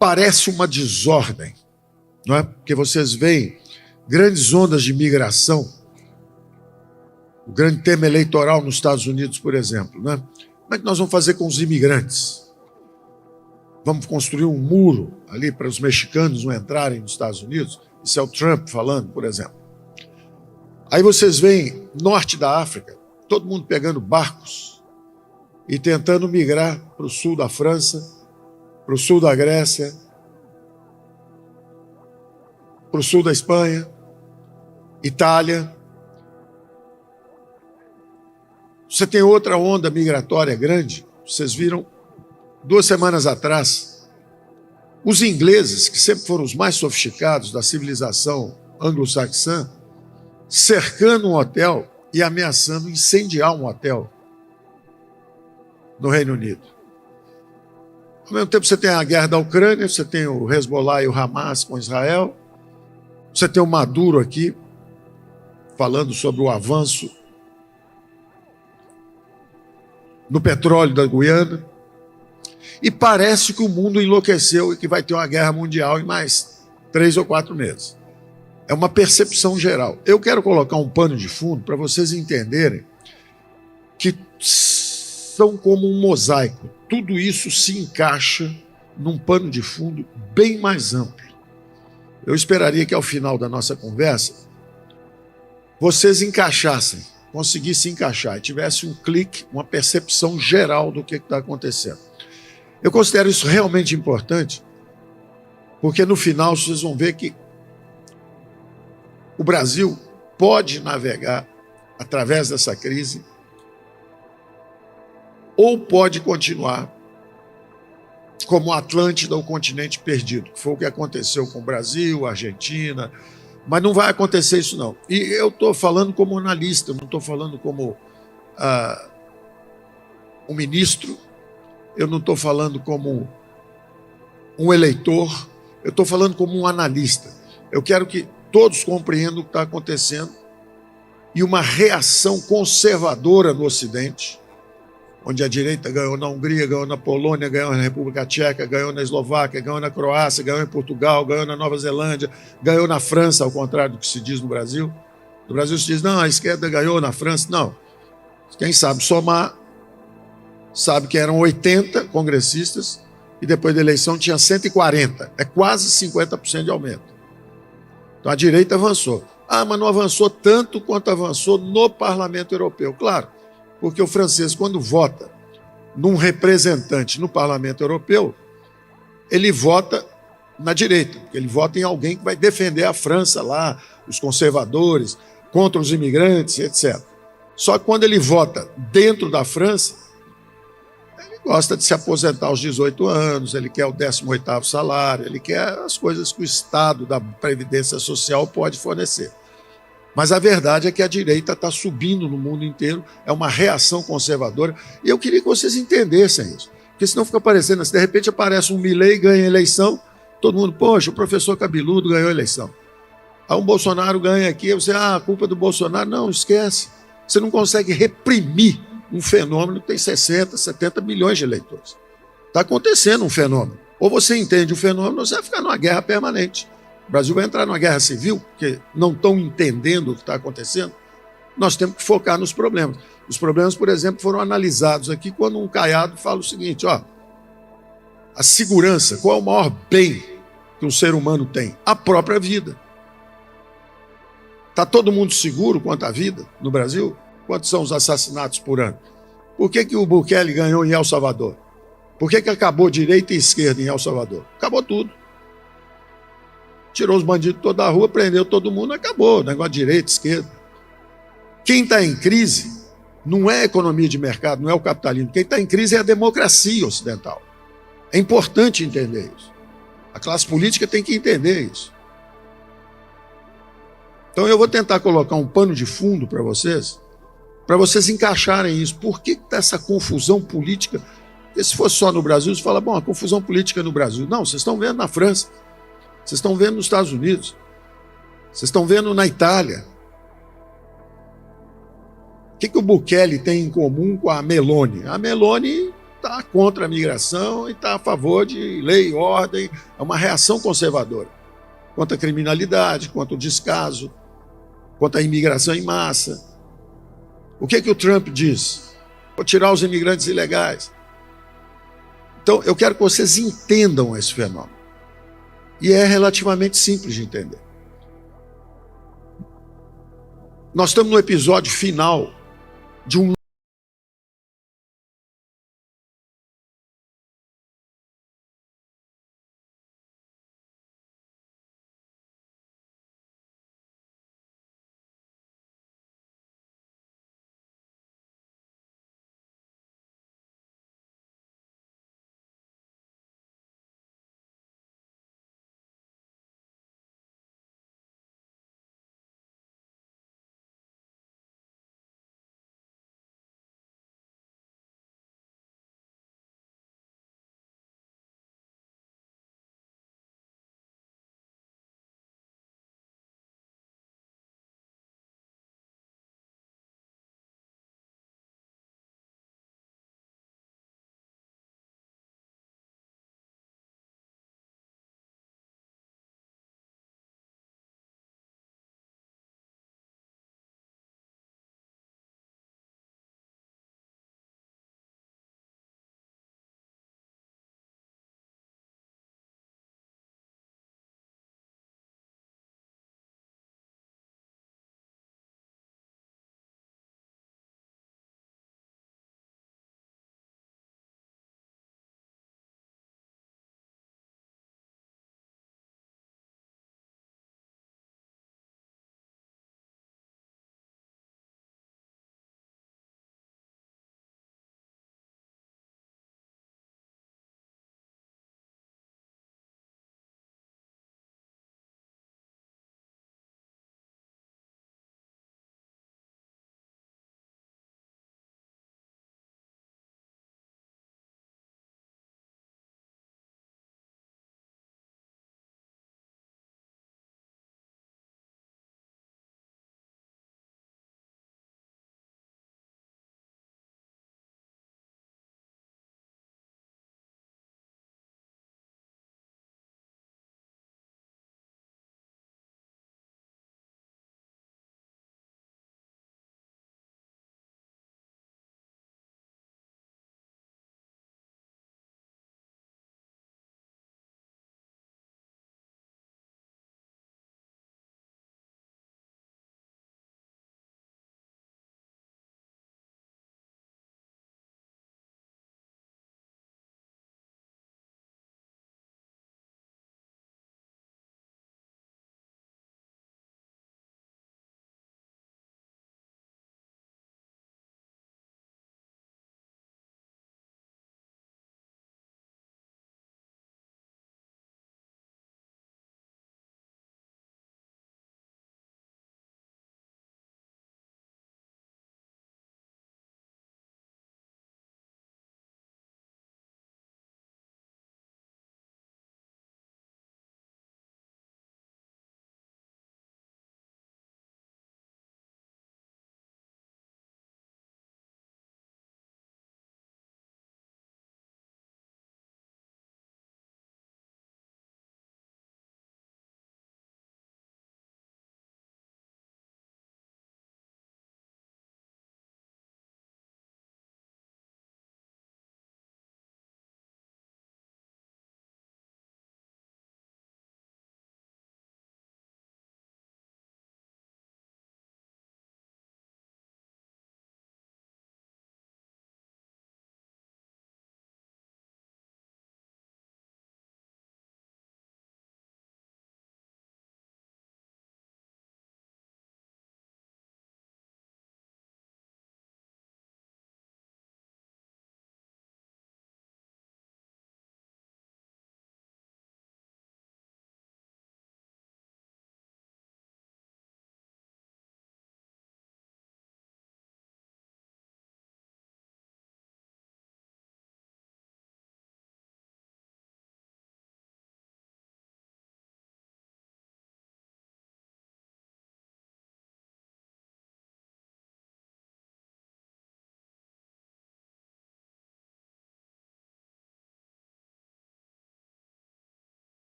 Parece uma desordem, não é? Porque vocês veem grandes ondas de migração, o grande tema eleitoral nos Estados Unidos, por exemplo, né? Como é que nós vamos fazer com os imigrantes? Vamos construir um muro ali para os mexicanos não entrarem nos Estados Unidos? Isso é o Trump falando, por exemplo. Aí vocês veem norte da África, todo mundo pegando barcos e tentando migrar para o sul da França, para o sul da Grécia, para o sul da Espanha, Itália. Você tem outra onda migratória grande. Vocês viram 2 semanas atrás, os ingleses, que sempre foram os mais sofisticados da civilização anglo-saxã, cercando um hotel e ameaçando incendiar um hotel no Reino Unido. Ao mesmo tempo, você tem a guerra da Ucrânia, você tem o Hezbollah e o Hamas com Israel, você tem o Maduro aqui, falando sobre o avanço no petróleo da Guiana, e parece que o mundo enlouqueceu e que vai ter uma guerra mundial em mais 3 ou 4 meses. É uma percepção geral. Eu quero colocar um pano de fundo para vocês entenderem que são como um mosaico. Tudo isso se encaixa num pano de fundo bem mais amplo. Eu esperaria que ao final da nossa conversa vocês encaixassem, conseguissem encaixar e tivesse um clique, uma percepção geral do que está acontecendo. Eu considero isso realmente importante, porque no final vocês vão ver que o Brasil pode navegar através dessa crise ou pode continuar como Atlântida, o continente perdido, que foi o que aconteceu com o Brasil, a Argentina, mas não vai acontecer isso não. E eu estou falando como analista, não estou falando como um ministro, eu não estou falando como um eleitor, eu estou falando como um analista. Eu quero que todos compreendam o que está acontecendo e uma reação conservadora no Ocidente, onde a direita ganhou na Hungria, ganhou na Polônia, ganhou na República Tcheca, ganhou na Eslováquia, ganhou na Croácia, ganhou em Portugal, ganhou na Nova Zelândia, ganhou na França, ao contrário do que se diz no Brasil. No Brasil se diz, não, a esquerda ganhou na França. Não. Quem sabe somar, sabe que eram 80 congressistas e depois da eleição tinha 140. É quase 50% de aumento. Então a direita avançou. Ah, mas não avançou tanto quanto avançou no Parlamento Europeu. Claro, porque o francês, quando vota num representante no Parlamento Europeu, ele vota na direita, porque ele vota em alguém que vai defender a França lá, os conservadores, contra os imigrantes, etc. Só que quando ele vota dentro da França, ele gosta de se aposentar aos 18 anos, ele quer o 18º salário, ele quer as coisas que o Estado da Previdência Social pode fornecer. Mas a verdade é que a direita está subindo no mundo inteiro, é uma reação conservadora, e eu queria que vocês entendessem isso, porque senão fica parecendo assim, de repente aparece um Milei, ganha a eleição, todo mundo, poxa, o professor cabeludo ganhou a eleição. Aí um Bolsonaro ganha aqui, você, a culpa é do Bolsonaro. Não, esquece. Você não consegue reprimir um fenômeno que tem 60, 70 milhões de eleitores. Está acontecendo um fenômeno. Ou você entende o fenômeno, ou você vai ficar numa guerra permanente. O Brasil vai entrar numa guerra civil, porque não estão entendendo o que está acontecendo. Nós temos que focar nos problemas. Os problemas, por exemplo, foram analisados aqui quando um Caiado fala o seguinte, ó, a segurança, qual é o maior bem que um ser humano tem? A própria vida. Está todo mundo seguro quanto à vida no Brasil? Quantos são os assassinatos por ano? Por que o Bukele ganhou em El Salvador? Por que acabou direita e esquerda em El Salvador? Acabou tudo. Tirou os bandidos toda a rua, prendeu todo mundo, acabou. Negócio de direita, esquerda. Quem está em crise não é a economia de mercado, não é o capitalismo. Quem está em crise é a democracia ocidental. É importante entender isso. A classe política tem que entender isso. Então eu vou tentar colocar um pano de fundo para vocês encaixarem isso. Por que está essa confusão política? Porque se fosse só no Brasil, você fala, bom, a confusão política no Brasil. Não, vocês estão vendo na França, vocês estão vendo nos Estados Unidos, vocês estão vendo na Itália. O que o Bukele tem em comum com a Meloni? A Meloni está está contra a migração e está a favor de lei e ordem, é uma reação conservadora contra a criminalidade, contra o descaso, contra a imigração em massa. O que o Trump diz? Vou tirar os imigrantes ilegais. Então, eu quero que vocês entendam esse fenômeno. E é relativamente simples de entender. Nós estamos no episódio final de um